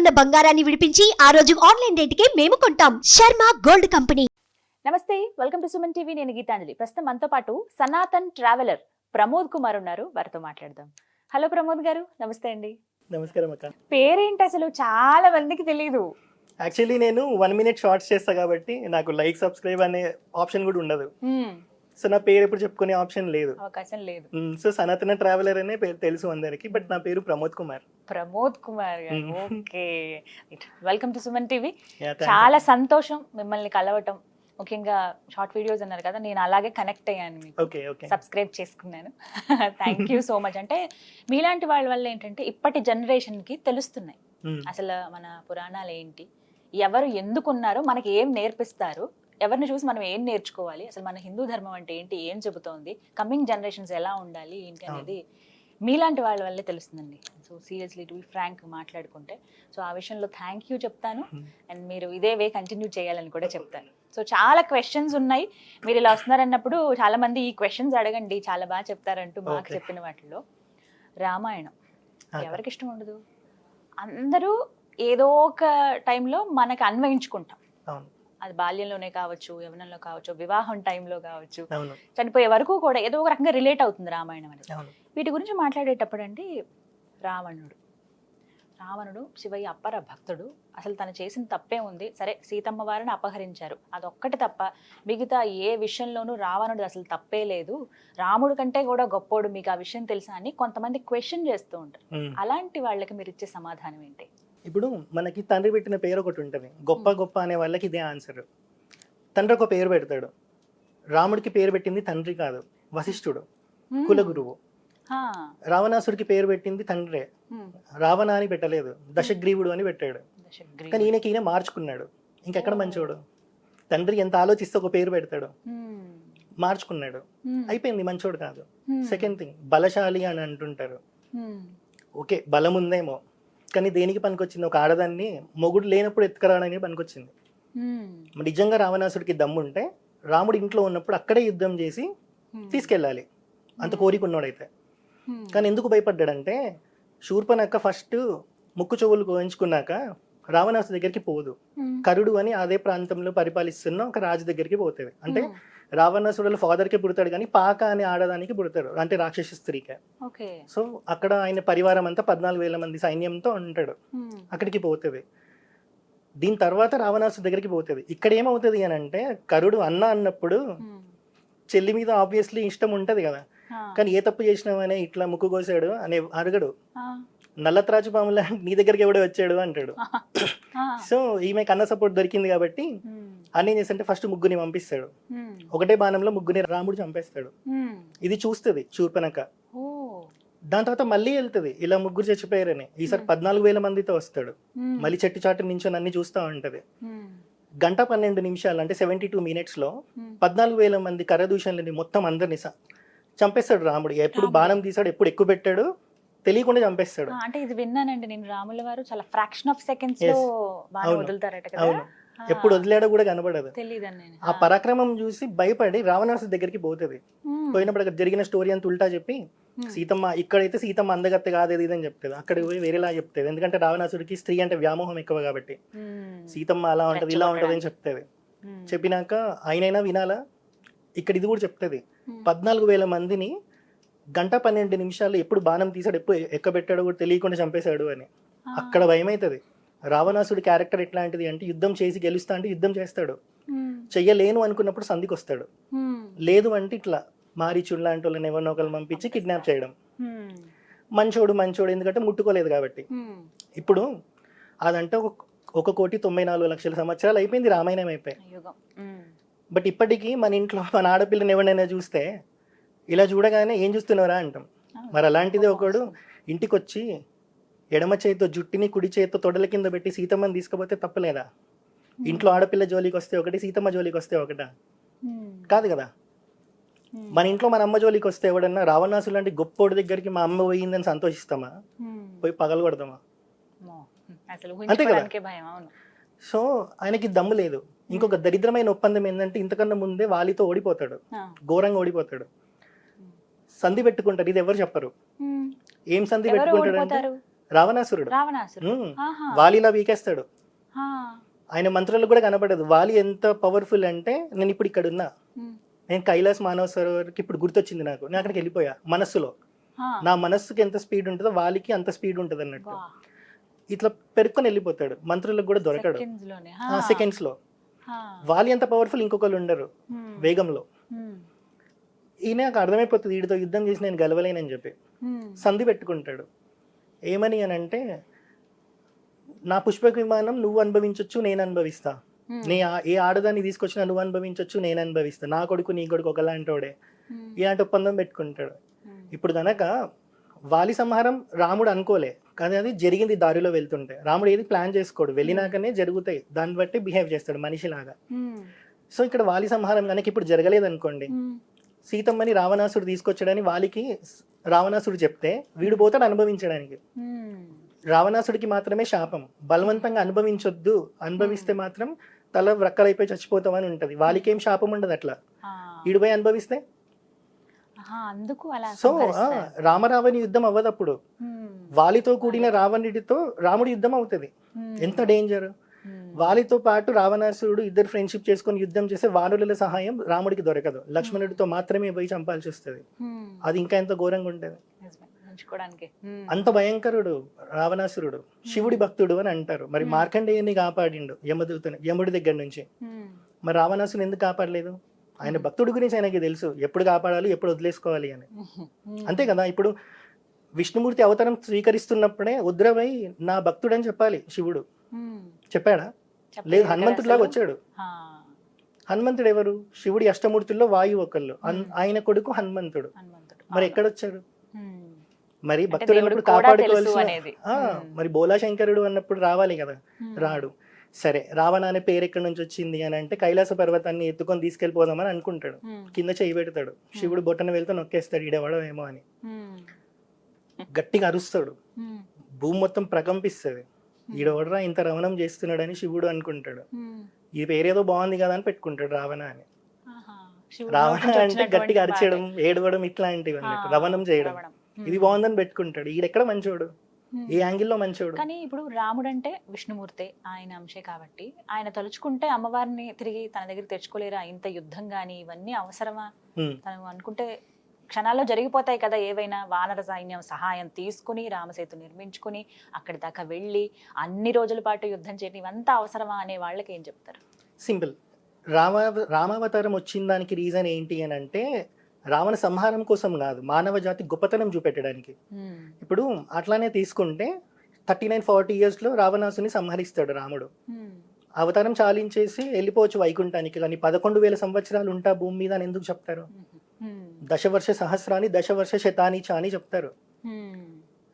ఉన్న బంగారాన్ని విడిపించి ఆ రోజు ఆన్లైన్ రేటుకే మేము కొంటాం. Sharma gold company. నమస్తే, వెల్కమ్ టు సుమన్ టీవీ. నేను గీతాంజలి. ప్రస్తుతం మనతో పాటు సనాతన్ ట్రావెలర్ ప్రమోద్ కుమార్ ఉన్నారు. వారితో మాట్లాడదాం. హలో ప్రమోద్ గారు, నమస్తే అండి. నమస్కారం అక్క. పేరేంటి అసలు చాలా మందికి తెలియదు. యాక్చువల్లీ నేను 1 minute షార్ట్స్ చేస్తా కాబట్టి నాకు లైక్ సబ్స్క్రైబ్ అనే ఆప్షన్ కూడా ఉండదు. సో నా పేరు ఎప్పుడు చెప్పుకునే ఆప్షన్ లేదు, అవకాశం లేదు. సో సనాతన ట్రావెలర్ అనే పేరు తెలుసు అందరికి, బట్ నా పేరు ప్రమోద్ కుమార్. ప్రమోద్ కుమార్ గారు, okay. Welcome to Suman TV. Yeah, thanks. చాలా సంతోషం మిమ్మల్ని కలవటం. ముఖ్యంగా షార్ట్ వీడియోస్ అన్నారు కదా, నేను అలాగే కనెక్ట్ అయ్యాను, సబ్స్క్రైబ్ చేసుకున్నాను. Thank you so much. అంటే మీలాంటి వాళ్ళ వల్ల ఏంటంటే ఇప్పటి జనరేషన్ కి తెలుస్తున్నాయి అసలు మన పురాణాలు ఏంటి, ఎవరు ఎందుకున్నారో, మనకి ఏం నేర్పిస్తారు, ఎవరిని చూసి మనం ఏం నేర్చుకోవాలి, అసలు మన హిందూ ధర్మం అంటే ఏంటి, ఏం చెబుతోంది, కమింగ్ జనరేషన్స్ ఎలా ఉండాలి ఏంటి అనేది మీలాంటి వాళ్ళ వల్లే తెలుస్తుందండి. So seriously to be frank మాట్లాడుకుంటే, సో ఆ విషయంలో థ్యాంక్ యూ చెప్తాను. అండ్ మీరు ఇదే వే కంటిన్యూ చేయాలని కూడా చెప్తాను. సో చాలా క్వశ్చన్స్ ఉన్నాయి, మీరు ఇలా వస్తున్నారన్నప్పుడు చాలా మంది ఈ క్వశ్చన్స్ అడగండి, చాలా బాగా చెప్తారంటూ మాకు చెప్పిన వాటిలో రామాయణం ఎవరికి ఇష్టం ఉండదు? అందరూ ఏదో ఒక టైంలో మనకు అన్వయించుకుంటాం. అది బాల్యంలోనే కావచ్చు, యవ్వనంలో కావచ్చు, వివాహం టైంలో కావచ్చు, చనిపోయే వరకు కూడా ఏదో ఒక రకంగా రిలేట్ అవుతుంది రామాయణం అనేది. వీటి గురించి మాట్లాడేటప్పుడు అండి, రావణుడు శివయ్య అప్పర భక్తుడు. అసలు తను చేసిన తప్పే ఉంది. సరే, సీతమ్మ వారిని అపహరించారు, అదొక్కటి తప్ప మిగతా ఏ విషయంలోనూ రావణుడు అసలు తప్పే లేదు, రాముడు కంటే కూడా గొప్పోడు, మీకు ఆ విషయం తెలుసా అని కొంతమంది క్వశ్చన్ చేస్తూ ఉంటారు. అలాంటి వాళ్ళకి మీరు ఇచ్చే సమాధానం ఏంటి? ఇప్పుడు మనకి తండ్రి పెట్టిన పేరు ఒకటి ఉంటుంది, గొప్ప గొప్ప అనే వాళ్ళకి ఇదే ఆన్సర్. తండ్రి ఒక పేరు పెడతాడు. రాముడికి పేరు పెట్టింది తండ్రి కాదు, వశిష్ఠుడు, కులగురువు. రావణాసుడికి పేరు పెట్టింది తండ్రే, రావణ అని పెట్టలేదు, దశగ్రీవుడు అని పెట్టాడు. కానీ ఈయన మార్చుకున్నాడు. ఇంకెక్కడ మంచోడు? తండ్రి ఎంత ఆలోచిస్తే ఒక పేరు పెడతాడు, మార్చుకున్నాడు, అయిపోయింది, మంచోడు కాదు. సెకండ్ థింగ్, బలశాలి అని అంటుంటారు. ఓకే, బలం ఉందేమో, కానీ దేనికి పనికొచ్చింది? ఒక ఆడదాన్ని మొగుడు లేనప్పుడు ఎత్తుకరాడని పనికొచ్చింది. నిజంగా రావణాసుడికి దమ్ముంటే రాముడు ఇంట్లో ఉన్నప్పుడు అక్కడే యుద్ధం చేసి తీసుకెళ్ళాలి, అంత కోరిక ఉన్నాడైతే. కానీ ఎందుకు భయపడ్డాడంటే, శూర్పణఖ ఫస్ట్ ముక్కు చెవులు కోయించుకున్నాక రావణాసు దగ్గరికి పోదు, కరుడు అని అదే ప్రాంతంలో పరిపాలిస్తున్న ఒక రాజు దగ్గరికి పోతుంది. అంటే రావణాసుడు ఫాదర్కే పుడతాడు, కానీ పాక అనే ఆడదానికి పుడతాడు, అంటే రాక్షస స్త్రీకే. సో అక్కడ ఆయన పరివారం అంతా 14,000 మంది సైన్యంతో ఉంటాడు, అక్కడికి పోతుంది. దీని తర్వాత రావణాసు దగ్గరికి పోతుంది. ఇక్కడ ఏమవుతుంది అని అంటే, కరుడు అన్న అన్నప్పుడు చెల్లి మీద ఆబ్వియస్లీ ఇష్టం ఉంటది కదా, కానీ ఏ తప్పు చేసినావనే ఇట్లా ముక్కు కోసాడు అనే అడగడు. నల్లత్రాజు పాముల నీ దగ్గరికి ఎవడో వచ్చాడు అంటాడు. సో ఈమె కన్న సపోర్ట్ దొరికింది కాబట్టి అన్న ఏం చేస్తుంటే ఫస్ట్ ముగ్గురిని పంపిస్తాడు, ఒకటే బాణంలో ముగ్గురిని రాముడు చంపేస్తాడు. ఇది చూస్తుంది శూర్పణఖ. దాని తర్వాత మళ్ళీ వెళ్తుంది, ఇలా ముగ్గురు చచ్చిపోయారని. ఈసారి 14,000 మందితో వస్తాడు, మళ్ళీ చెట్టు చాటు నించొని అన్ని చూస్తూ ఉంటది. 1:12 అంటే 72 minutes లో 14,000 మంది కరదూషణలని మొత్తం అందరిని చంపేస్తాడు రాముడు. ఎప్పుడు బాణం తీసాడు, ఎప్పుడు ఎక్కువ పెట్టాడు తెలియకుండా చంపేస్తాడు. అంటే ఇది విన్నానండి నేను, రాముల వారు చాలా ఫ్రాక్షన్ ఆఫ్ సెకండ్స్ లో బాణం వదులుతారట కదా. అవును, ఎప్పుడు వదిలేడో కూడా కనబడదు. ఆ పరాక్రమం చూసి భయపడి రావణాసు దగ్గరికి పోతుంది. పోయినప్పుడు అక్కడ జరిగిన స్టోరీ అంతా ఉల్టా చెప్పి, సీతమ్మ ఇక్కడైతే సీతమ్మ అందగత్తె కాదు ఇది అని చెప్తుంది, అక్కడ పోయి వేరేలా చెప్తుంది. ఎందుకంటే రావణాసుడికి స్త్రీ అంటే వ్యామోహం ఎక్కువ కాబట్టి, సీతమ్మ అలా ఉంటది ఇలా ఉంటది అని చెప్తుంది. చెప్పినాక ఆయనైనా వినాలా, ఇక్కడ ఇది కూడా చెప్తుంది. 14,000 మందిని 1:12 ఎప్పుడు బాణం తీసాడు, ఎప్పుడు ఎక్కబెట్టాడో కూడా తెలియకుండా చంపేశాడు అని. అక్కడ భయం అవుతుంది. రావణాసుడి క్యారెక్టర్ ఎట్లాంటిది అంటే, యుద్ధం చేసి గెలుస్తా అంటే యుద్ధం చేస్తాడు, చెయ్యలేను అనుకున్నప్పుడు సంధికి వస్తాడు, లేదు అంటే ఇట్లా మారీచుడు లాంటి వాళ్ళని ఎవరినో ఒకరు పంపించి కిడ్నాప్ చేయడం. మంచోడు ఎందుకంటే ముట్టుకోలేదు కాబట్టి. ఇప్పుడు అదంటే 1,94,00,000 సంవత్సరాలు అయిపోయింది, రామాయణం అయిపోయి. బట్ ఇప్పటికీ మన ఇంట్లో మన ఆడపిల్లని ఎవరైనా చూస్తే ఇలా చూడగానే ఏం చూస్తున్నారా అంటాం. మరి అలాంటిది ఒకడు ఇంటికి వచ్చి ఎడమ చేతితో జుట్టిని కుడి చేతితో తొడల కింద పెట్టి సీతమ్మని తీసుకుపోతే తప్పలేదా? ఇంట్లో ఆడపిల్ల జోలికి వస్తే ఒకటి, సీతమ్మ జోలికి వస్తే ఒకటా? కాదు కదా. మన ఇంట్లో మన అమ్మ జోలికి వస్తే ఎవడన్నా రావణాసు లాంటి గొప్పోడి దగ్గరికి మా అమ్మ పోయిందని సంతోషిస్తామా? పోయి పగలు కొడతామా? అంతే కదా. సో ఆయనకి దమ్ము లేదు. ఇంకొక దరిద్రమైన ఒప్పందం ఏంటంటే, ఇంతకన్నా ముందే వాలితో ఓడిపోతాడు, ఘోరంగా ఓడిపోతాడు. సంధి పెట్టుకుంటారు, ఇది ఎవరు చెప్పరు. ఏం సంధి పెట్టుకుంటాడు అంటే, రావణాసురుడు. రావణాసురుడు. ఉమ్. ఆహా. వాలిలా వీకేస్తాడు. ఆ. ఆయన మంత్రులకు కూడా కనపడదు. వాలి ఎంత పవర్ఫుల్ అంటే, నేను ఇప్పుడు ఇక్కడ ఉన్నా, ఉమ్. నేను కైలాస్ మానవ సరోవర్కి ఇప్పుడు గుర్తొచ్చింది నాకు, నేను అక్కడికి వెళ్ళిపోయా మనస్సులో. ఆ. నా మనస్సుకి ఎంత స్పీడ్ ఉంటుందో వాలికి అంత స్పీడ్ ఉంటుంది అన్నట్టు. వా. ఇట్లా పెరుక్కొని వెళ్ళిపోతాడు, మంత్రులకు కూడా దొరకడు. Seconds లోనే. సెకండ్స్ లో. ఆ. వాలి అంత పవర్ఫుల్ ఇంకొకరు ఉండరు ఉమ్. వేగంలో. ఉమ్. ఈయన నాకు అర్థమైపోతుంది వీడితో యుద్ధం చేసి నేను గెలవలేనని చెప్పి ఉమ్. సంధి పెట్టుకుంటాడు. ఏమని అని అంటే, నా పుష్పక విమానం నువ్వు అనుభవించొచ్చు, నేను అనుభవిస్తా. ఉమ్. ఏ ఆడదాన్ని తీసుకొచ్చినా నువ్వు అనుభవించొచ్చు, నేను అనుభవిస్తా. నా కొడుకు నీ కొడుకు ఒకలాంటోడే. ఉమ్. ఇలాంటి ఒప్పందం పెట్టుకుంటాడు. ఉమ్. ఇప్పుడు గనక వాలి సంహారం రాముడు అనుకోలే, కానీ అది జరిగింది దారిలో వెళ్తుంటే. రాముడు ఏది ప్లాన్ చేసుకోడు, వెళ్ళినాకనే జరుగుతాయి, దాన్ని బట్టి బిహేవ్ చేస్తాడు మనిషిలాగా. ఉమ్. సో ఇక్కడ వాలి సంహారం కనుక ఇప్పుడు జరగలేదు అనుకోండి, ఉమ్. సీతమ్మని రావణాసుడు తీసుకొచ్చాడని వాలికి రావణాసుడు చెప్తే వీడు పోతాడు అనుభవించడానికి. ఉమ్. రావణాసుడికి మాత్రమే శాపం, బలవంతంగా అనుభవించొద్దు, అనుభవిస్తే మాత్రం తల వ్రక్కలైపోయి చచ్చిపోతామని ఉంటది. వాలికి ఏం శాపం ఉండదు అట్లా. ఆ. ఈడు పోయి అనుభవిస్తే. ఆహా, అందుకు అలా సో సంహరిస్తారు. రామరావణి యుద్ధం అవ్వదు అప్పుడు. ఉమ్. వాలితో కూడిన రావణుడితో రాముడి యుద్ధం అవుతుంది. ఉమ్. ఎంత డేంజర్. ఉమ్. వాలితో పాటు రావణాసురుడు ఇద్దరు ఫ్రెండ్షిప్ చేసుకొని యుద్ధం చేస్తే వానరుల సహాయం రాముడికి దొరకదు, లక్ష్మణుడితో మాత్రమే పోయి చంపాల్సి వస్తుంది. ఉమ్. అది ఇంకా ఎంత ఘోరంగా ఉంటుంది. నిజమే. ఉంచుకోవడానికి. ఉమ్. అంత భయంకరుడు రావణాసురుడు. శివుడి భక్తుడు అని అంటారు. మరి మార్కండేయుని కాపాడిండు యముడి దగ్గర నుంచి. ఉమ్. మరి రావణాసురుని ఎందుకు కాపాడలేదు? ఆయన భక్తుడి గురించి ఆయనకి తెలుసు, ఎప్పుడు కాపాడాలి ఎప్పుడు వదిలేసుకోవాలి అని. ఉమ్. అంతే కదా. ఇప్పుడు విష్ణుమూర్తి అవతారం స్వీకరిస్తున్నప్పుడే ఉద్రవై నా భక్తుడు అని చెప్పాలి శివుడు. ఉమ్. చెప్పాడా? చెప్పలేదు లేదు, కదా హనుమంతుడిలాగా అసలు. వచ్చాడు. ఆ. హనుమంతుడు ఎవరు? శివుడి అష్టమూర్తుల్లో వాయువు ఒకళ్ళు, ఆయన కొడుకు హనుమంతుడు. హనుమంతుడు. మరి అవును. ఎక్కడొచ్చాడు? ఉమ్. మరి అంటే భక్తుడు దేవుడికి అన్నప్పుడు కూడా తెలుసు కాపాడుకోవాల్సిన అనేది. మరి బోలాశంకరుడు అన్నప్పుడు రావాలి కదా, ఉమ్. రాడు. సరే, రావణ అనే పేరు ఎక్కడి నుంచి వచ్చింది అని అంటే, కైలాస పర్వతాన్ని ఎత్తుకొని తీసుకెళ్ళిపోదామని అనుకుంటాడు. ఉమ్. కింద చేయి పెడతాడు, శివుడు బొట్టన వెళ్తే నొక్కేస్తాడు, ఈడెవడో ఏమో అని. ఉమ్. గట్టిగా అరుస్తాడు, ఉమ్. భూమి మొత్తం ప్రకంపిస్తుంది. ఈడెవడరా ఇంత రవణం చేస్తున్నాడని శివుడు అనుకుంటాడు. ఉమ్. ఈ పేరేదో బాగుంది కదా అని పెట్టుకుంటాడు రావణ అని. ఆహా. శివుడి రావణ నోటి నుంచి అంటే వచ్చినటువంటి గట్టిగా అరిచేయడం, మాటే. ఏడవడం, ఇట్లాంటివి అన్నట్టు, ఆ, రవణం చేయడం. రవణం. ఇది బాగుందని పెట్టుకుంటాడు. ఈడెక్కడ మంచోడు, ఉమ్. ఏ యాంగిల్లో మంచోడు? కానీ ఇప్పుడు రాముడు అంటే విష్ణుమూర్తి, ఆయన అంశే కాబట్టి ఆయన తలుచుకుంటే అమ్మవారిని తిరిగి తన దగ్గర తెచ్చుకోలేరా? ఇంత యుద్ధం గాని ఇవన్నీ అవసరమా? ఉమ్. తను అనుకుంటే క్షణాల్లో జరిగిపోతాయి కదా ఏవైనా. వానర సైన్యం సహాయం తీసుకుని రామసేతు నిర్మించుకుని అక్కడి దాకా వెళ్ళి అన్ని రోజుల పాటు యుద్ధం చేయడం ఇవంతా అవసరమా అనే వాళ్ళకి ఏం చెప్తారు? సింపుల్. రామావతారం వచ్చిన దానికి రీజన్ ఏంటి అని అంటే, రావణ సంహారం కోసం కాదు, మానవ జాతి గొప్పతనం చూపెట్టడానికి. ఉమ్. ఇప్పుడు అట్లానే తీసుకుంటే 39-40 yearsలో రావణాసుని సంహరిస్తాడు రాముడు. ఉమ్. అవతారం చాలించేసి వెళ్ళిపోవచ్చు వైకుంఠానికి, కానీ 11,000 సంవత్సరాలు ఉంటా భూమి మీద అని ఎందుకు చెప్తారు? ఉమ్. దశవర్ష సహస్రాన్ని దశవర్ష శతాని చ అని చెప్తారు. ఉమ్.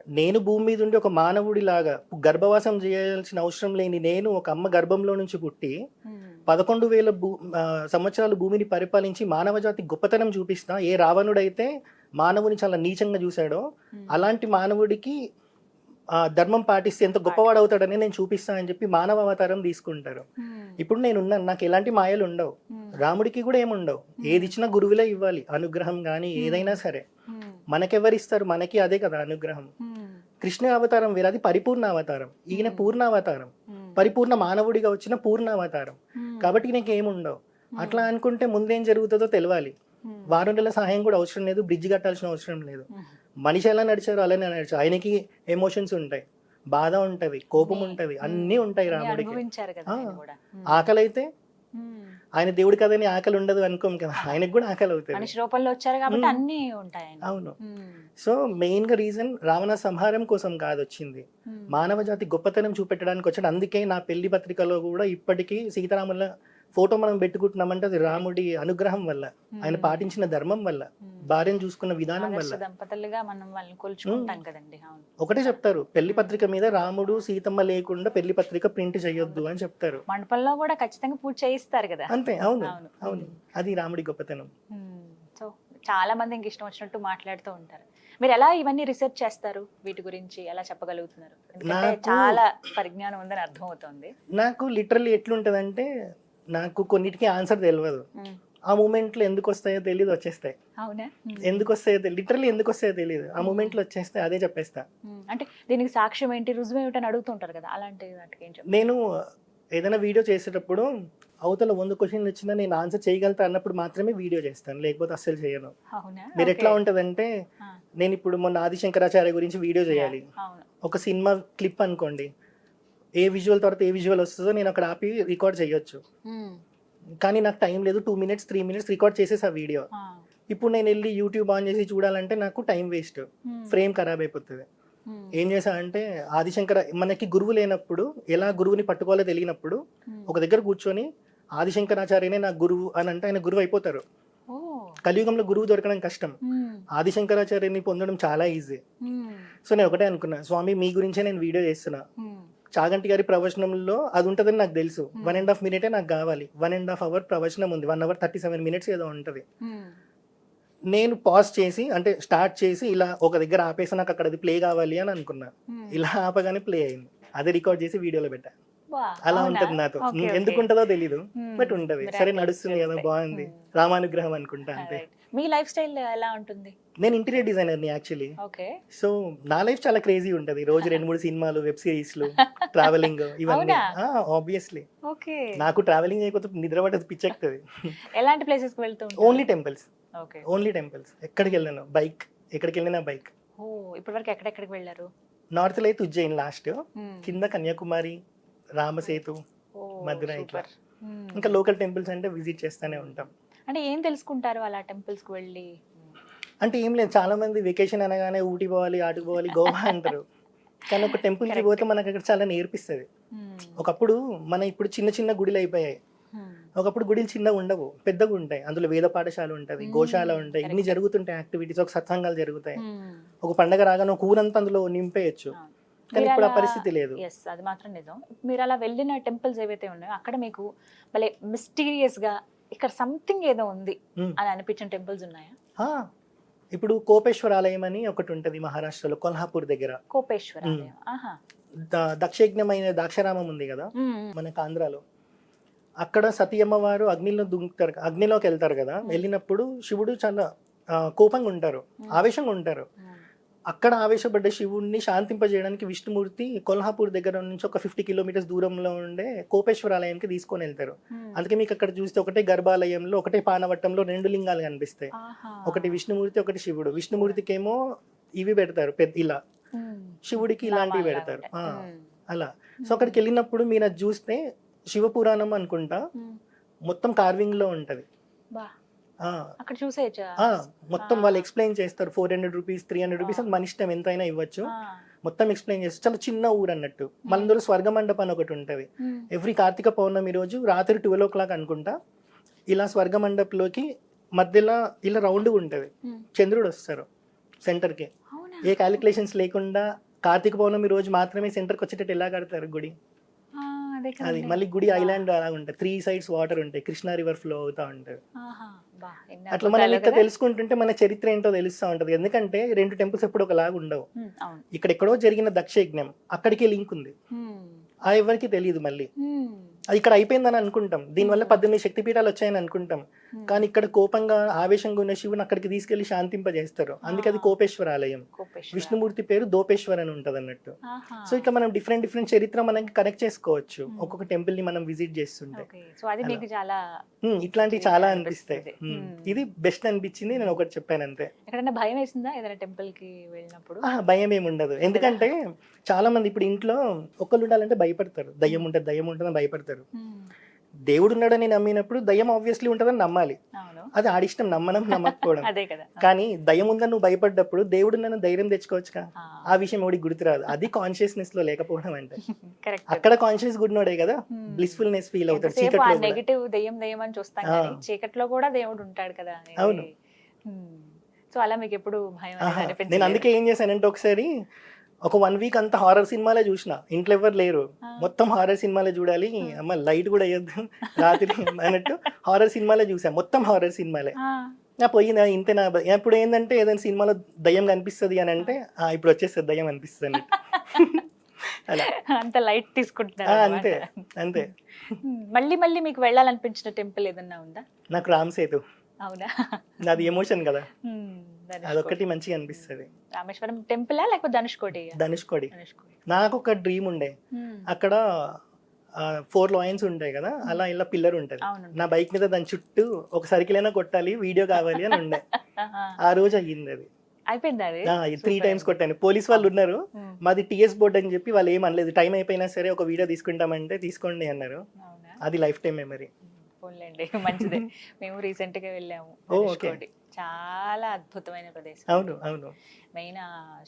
నేను భూమి మీద ఉండి ఒక మానవుడిలాగా గర్భవాసం చేయాల్సిన అవసరం లేని నేను, ఒక అమ్మ గర్భంలో నుంచి పుట్టి ఉమ్. 11,000 సంవత్సరాలు భూమిని పరిపాలించి మానవ జాతి గొప్పతనం చూపిస్తా. ఏ రావణుడైతే మానవుని చాలా నీచంగా చూశాడో అలాంటి మానవుడికి ధర్మం పాటిస్తే ఎంత గొప్పవాడు అవుతాడని నేను చూపిస్తా అని చెప్పి మానవ అవతారం తీసుకుంటారు. ఉమ్. ఇప్పుడు నేను ఉన్నాను, నాకు ఎలాంటి మాయలు ఉండవు, ఉమ్. రాముడికి కూడా ఏముండవు. ఏది ఇచ్చినా గురువులే ఇవ్వాలి అనుగ్రహం, కానీ ఏదైనా సరే ఉమ్. మనకెవరిస్తారు? మనకి అదే కదా అనుగ్రహం. ఉమ్. కృష్ణ అవతారం వేరే, అది పరిపూర్ణ అవతారం. ఈయన పూర్ణ అవతారం, ఉమ్. పరిపూర్ణ మానవుడిగా వచ్చిన పూర్ణ అవతారం. ఉమ్. కాబట్టి నీకు ఏముండవు. అట్లా అనుకుంటే ముందేం జరుగుతుందో తెలియాలి. ఉమ్. వానరుల సహాయం కూడా అవసరం లేదు, బ్రిడ్జ్ కట్టాల్సిన అవసరం లేదు. ఉమ్. మనిషి ఎలా నడిచారో అలానే నడిచారు. ఆయనకి ఎమోషన్స్ ఉంటాయి, బాధ ఉంటది, కోపం ఉంటది, అన్నీ ఉంటాయి రాముడికి. అనుభవించారు కదా ఆయన కూడా. ఉమ్. ఆకలి అయితే ఉమ్. ఆయన దేవుడి కదని ఆకలి ఉండదు అనుకోం కదా, ఆయనకు కూడా ఆకలి అవుతుంది. మనిషి రూపంలో వచ్చారు కాబట్టి ఉమ్. అన్ని ఉంటాయి ఆయన. అవును. ఉమ్. సో మెయిన్ గా రీజన్ రావణ సంహారం కోసం కాదు వచ్చింది, ఉమ్. మానవ జాతి గొప్పతనం చూపెట్టడానికి వచ్చాడు. అందుకే నా పెళ్లి పత్రికలో కూడా ఇప్పటికీ సీతారాముల ఫోటో మనం పెట్టుకుంటున్నామంటే అది రాముడి అనుగ్రహం వల్ల, ఆయన పాటించిన ధర్మం వల్ల, భార్యను చూసుకున్న విధానం వల్ల. ఆదర్శ దంపతులుగా మనం వాళ్ళని కొలుచుకుంటాం కదండి. అవును. ఒకటే చెప్తారు, పెళ్లి పత్రిక మీద రాముడు సీతమ్మ లేకుండా పెళ్లి పత్రిక ప్రింట్ చేయొద్దు అని చెప్తారు. మండపంలో కూడా ఖచ్చితంగా పూజ చేయిస్తారు కదా. అంతే. అవును, అవును. అవును, అది రాముడి గొప్పతనం. సో చాలా మంది ఇంక ఇష్టం వచ్చినట్టు మాట్లాడుతూ ఉంటారు. మీరు ఎలా ఇవన్నీ రీసెర్చ్ చేస్తారు? వీటి గురించి ఎలా చెప్పగలుగుతున్నారు? ఎందుకంటే చాలా పరిజ్ఞానం ఉందని అర్థం అవుతుంది. నాకు లిటరల్లీ ఎట్లుంటదంటే, నాకు కొన్నిటికి ఆన్సర్ తెలియదు. ఆ మూమెంట్లో ఎందుకు వస్తాయో తెలియదు, వచ్చేస్తాయి. అవునా? ఎందుకు వస్తాయో తెలియదు, లిటరల్లీ ఎందుకు వస్తాయో తెలియదు, ఆ మూమెంట్లో వచ్చేస్తే అదే చెప్పేస్తా. అంటే దీనికి సాక్ష్యం ఏంటి, రుజువు ఏమిటని అడుగుతుంటారు కదా, అలాంటి వాటికి ఏం చెప్తారు? నేను ఏదైనా వీడియో చేసేటప్పుడు అవతల 100 క్వశ్చన్లు వచ్చినా నేను ఆన్సర్ చేయగలుగుతా అన్నప్పుడు మాత్రమే వీడియో చేస్తాను, లేకపోతే అస్సలు చేయను. అవునా? మీరు ఎట్లా ఉంటదంటే, నేను ఇప్పుడు మొన్న ఆదిశంకరాచార్య గురించి వీడియో చేయాలి, అవును. ఒక సినిమా క్లిప్ అనుకోండి, ఏ విజువల్ తర్వాత ఏ విజువల్ వస్తుందో నేను అక్కడ ఆపి రికార్డ్ చేయొచ్చు. కానీ నాకు టైం లేదు, 2 minutes 3 minutes రికార్డ్ చేసేసి ఆ వీడియో. ఇప్పుడు నేను వెళ్ళి యూట్యూబ్ ఆన్ చేసి చూడాలంటే నాకు టైం వేస్ట్, ఫ్రేమ్ ఖరాబ్ అయిపోతుంది. ఏం చేశా అంటే, ఆదిశంకర మనకి గురువు లేనప్పుడు ఎలా గురువుని పట్టుకోవాలో తెలియనప్పుడు ఒక దగ్గర కూర్చొని ఆదిశంకరాచార్యనే నా గురువు అని అంటే ఆయన గురువు అయిపోతారు. కలియుగంలో గురువు దొరకడం కష్టం, ఆదిశంకరాచార్యని పొందడం చాలా ఈజీ. సో నేను ఒకటే అనుకున్నా, స్వామి మీ గురించే నేను వీడియో చేస్తున్నా. చాగంటి గారి ప్రవచనంలో అది ఉంటుందని నాకు తెలుసు, 1.5 minute నాకు కావాలి, 1.5 hour ప్రవచనం ఉంది, 1 hour 37 minutes ఏదో ఉంటుంది. నేను పాజ్ చేసి అంటే స్టార్ట్ చేసి ఇలా ఒక దగ్గర ఆపేసి నాకు అక్కడ అది ప్లే కావాలి అని అనుకున్నా, ఇలా ఆపగానే ప్లే అయింది, అదే రికార్డ్ చేసి వీడియోలో పెట్టా. అలా ఉంటది నాతో, ఎందుకు ఉంటుందో తెలీదు, బట్ ఉంటది. సరే నడుస్తుంది కదా, బాగుంది, రామానుగ్రహం అనుకుంటా అంతే. మీ లైఫ్ స్టైల్ ఎలా ఉంటుంది? నేను ఇంటీరియర్ డిజైనర్ ని యాక్చువల్లీ. సో నా లైఫ్ చాలా క్రేజీ ఉంటది, రోజు 2-3 సినిమాలు, వెబ్ సిరీస్లు, ట్రావెలింగ్, ఇవన్నీ. ఆబ్వియస్లీ నాకు ట్రావెలింగ్ అయిపోతే నిద్ర పట్టదు, పిచ్చెక్కుతుంది. ఎలాంటి ప్లేసెస్ కి వెళ్తూ? Only temples, only temples. ఎక్కడికి వెళ్ళాను, బైక్, ఎక్కడికి వెళ్ళినా బైక్. ఇప్పటి వరకు ఎక్కడెక్కడికి వెళ్ళారు? నార్త్ లో అయితే ఉజ్జయిన్ లాస్ట్, కింద కన్యాకుమారి, రామసేతు, మధురై, ఇట్లా. ఇంకా లోకల్ టెంపుల్స్ అంటే విజిట్ చేస్తూనే ఉంటాం. అంటే ఏం తెలుసుకుంటారు అలా టెంపుల్స్ కి వెళ్ళి? అంటే ఏం లేదు, చాలా మంది వెకేషన్ అనగానే ఊటీ పోవాలి, ఆటుకు పోవాలి, గోవా అంటారు. కానీ ఒక టెంపుల్ కి పోతే మనకు అక్కడ చాలా నేర్పిస్తుంది. ఒకప్పుడు ఇప్పుడు చిన్న చిన్న గుడిలు అయిపోయాయి, ఒకప్పుడు గుడిలు చిన్నగా ఉండవు, పెద్దగా ఉంటాయి. అందులో వేద పాఠశాల ఉంటుంది, గోశాల ఉంటాయి, ఇన్ని జరుగుతుంటాయి యాక్టివిటీస్, ఒక సత్సంగాలు జరుగుతాయి. ఒక పండగ రాగానే ఒక ఊరంతా అందులో నింపేయచ్చు. కానీ ఇప్పుడు ఆ పరిస్థితి లేదు. అది మాత్రం నిజం. మీరు అలా వెళ్ళిన టెంపుల్స్ ఏవైతే ఉన్నాయో అక్కడ మీకు భలే మిస్టీరియస్ గా ఇక్కడ సంథింగ్ ఏదో ఉంది అని అనిపించిన టెంపుల్స్ ఉన్నాయా? ఇప్పుడు కోపేశ్వర ఆలయం అని ఒకటి ఉంటది మహారాష్ట్రలో, కొల్హాపూర్ దగ్గర. కోపేశ్వర దక్షయజ్ఞమైన దాక్షారామం ఉంది కదా మనకు ఆంధ్రాలో, అక్కడ సతీయమ్మ వారు అగ్నిలో దుంకుతారు, అగ్నిలోకి వెళ్తారు కదా, వెళ్ళినప్పుడు శివుడు చాలా కోపంగా ఉంటారు, ఆవేశంగా ఉంటారు. అక్కడ ఆవేశపడ్డ శివుడిని శాంతింపజేయడానికి విష్ణుమూర్తి కొల్హాపూర్ దగ్గర నుంచి ఒక 50 kilometers దూరంలో ఉండే కోపేశ్వర ఆలయంకి తీసుకొని వెళ్తారు. అందుకే మీకు అక్కడ చూస్తే ఒకటే గర్భాలయంలో, ఒకటే పానవట్టంలో 2 లింగాలు కనిపిస్తాయి, ఒకటి విష్ణుమూర్తి, ఒకటి శివుడు. విష్ణుమూర్తికి ఏమో ఇవి పెడతారు ఇలా, శివుడికి ఇలాంటివి పెడతారు అలా. సో అక్కడికి వెళ్ళినప్పుడు మీరు అది చూస్తే శివపురాణం అనుకుంటా, మొత్తం కార్వింగ్ లో ఉంటది. అక్కడ చూసేయచ్చా? మొత్తం వాళ్ళు ఎక్స్ప్లెయిన్ చేస్తారు, 400 rupees 300 rupees అని మన ఇష్టం, ఎంతైనా ఇవ్వచ్చు. మొత్తం ఎక్స్ప్లెయిన్ చేస్తారు, చాలా చిన్న ఊరు అన్నట్టు. మనందరూ స్వర్గ మండపం అని ఒకటి ఉంటది, ఎవ్రీ కార్తీక పౌర్ణమి రోజు రాత్రి 12 o'clock అనుకుంటా, ఇలా స్వర్గ మండపంలోకి మధ్యలో ఇలా రౌండ్ ఉంటది, చంద్రుడు వస్తారు సెంటర్ కి. ఏ క్యాలిక్యులేషన్స్ లేకుండా కార్తీక పౌర్ణమి రోజు మాత్రమే సెంటర్కి వచ్చేటట్టు ఎలా కడతారు గుడి. అది మళ్ళీ గుడి ఐలాండ్ అలా ఉంటాయి, 3 sides వాటర్ ఉంటాయి, కృష్ణా రివర్ ఫ్లో అవుతా ఉంటాయి. అట్లా మనం ఇక్కడ తెలుసుకుంటుంటే మన చరిత్ర ఏంటో తెలుస్తా ఉంటది. ఎందుకంటే 2 temples ఎప్పుడు ఒకలాగా ఉండవు. ఇక్కడ ఎక్కడో జరిగిన దక్షయజ్ఞం అక్కడికి లింక్ ఉంది, ఆ ఎవరికి తెలియదు. మళ్ళీ అది ఇక్కడ అయిపోయిందని అనుకుంటాం, దీనివల్ల 18 శక్తిపీఠాలు వచ్చాయని అనుకుంటాం. కానీ ఇక్కడ కోపంగా ఆవేశంగా ఉన్న శివుని అక్కడికి తీసుకెళ్లి శాంతింపజేస్తారు, అందుకే అది కోపేశ్వర ఆలయం. విష్ణుమూర్తి పేరు దోపేశ్వర్ అని ఉంటది అన్నట్టు. సో ఇట్లా మనం డిఫరెంట్ చరిత్ర మనకి కనెక్ట్ చేసుకోవచ్చు ఒక్కొక్క టెంపుల్ ని మనం విజిట్ చేస్తుంటే. ఇట్లాంటివి చాలా అనిపిస్తాయి. ఇది బెస్ట్ అనిపించింది, నేను ఒకటి చెప్పాను అంతే. భయం వేసిందా ఏదైనా టెంపుల్ కి వెళ్ళినప్పుడు? భయం ఏమి ఉండదు, ఎందుకంటే చాలా మంది ఇప్పుడు ఇంట్లో ఒక్కళ్ళు ఉండాలంటే భయపడతారు, దయ్యం ఉంటుందని భయపడతారు. దేవుడు ఉన్నాడని నమ్మినప్పుడు దయ్యం ఆబ్వియస్లీ ఉంటుందని నమ్మాలి, అది ఆడిష్టం, నమ్మకపోవడం. కానీ దయ్యం ఉందని నువ్వు భయపడ్డప్పుడు దేవుడు నన్ను ధైర్యం తెచ్చుకోవచ్చుగా, ఆ విషయం ఎవడికి గుర్తురాదు. అది కాన్షియస్నెస్ లో లేకపోవడం అంటే. అక్కడ కాన్షియస్ గుడ్నోడే కదా బ్లిస్ఫుల్నెస్ ఫీల్ అవుతాడు. నెగటివ్ దయ్యం అని చూస్తాం కానీ చీకట్లో కూడా దేవుడు ఉంటాడు కదా. అవును. సో అలా మీకు ఎప్పుడు భయం అనిపించలేదు? నేను అందుకే ఏం చేశానంటే, ఒకసారి ఒక 1 week అంతా హారర్ సినిమాలే చూసిన, ఇంట్లో ఎవరు లేరు, మొత్తం హారర్ సినిమాలే చూడాలి, అమ్మ లైట్ కూడా వేయద్దు రాత్రి అన్నట్టు హారర్ సినిమాలే చూసా, మొత్తం హారర్ సినిమాలే. పోయిందా ఇంతే నా. ఇప్పుడు ఏంటంటే ఏదైనా సినిమాలో దయ్యం కనిపిస్తుంది అని అంటే ఇప్పుడు వచ్చేస్తుంది దయ్యం అనిపిస్తుంది. అలా అంత లైట్ తీసుకుంటున్నారు అంతే అన్నమాట. అంతే. మళ్ళీ మళ్ళీ మీకు వెళ్ళాలనిపించిన టెంపుల్ ఏదన్నా ఉందా? నాకు రామ్ సేతు, అవునా? నాది ఎమోషన్ కదా, ధనుష్కోటి. అదొక్కటి మంచిగా అనిపిస్తుంది. రామేశ్వరం టెంపులా లేకపోతే ధనుష్కోటి? ధనుష్కోడి. ధనుష్కోటి. నాకు ఒక డ్రీమ్ ఉండే, అక్కడ 4 లాయన్స్ ఉంటాయి కదా, అలా ఇలా పిల్లర్ ఉంటది, అవును. నా బైక్ మీద దాని చుట్టూ ఒక సర్కిల్ అయినా కొట్టాలి, వీడియో కావాలి అని ఉండే. ఆ రోజు అయ్యింది అది. అయిపోయింది అది. 3 టైమ్స్ కొట్టాను. పోలీస్ వాళ్ళు ఉన్నారు, మాది టిఎస్ బోర్డ్ అని చెప్పి వాళ్ళు ఏం అనలేదు, టైం అయిపోయినా సరే ఒక వీడియో తీసుకుంటామంటే తీసుకోండి అన్నారు. అవునా? అది లైఫ్ టైం మెమరీ. పోన్లేండి, మంచిదే. మేము రీసెంట్ గా వెళ్ళాము ఓ, ధనుష్కోటి. చాలా అద్భుతమైన ప్రదేశం. అవును అవును మెయిన్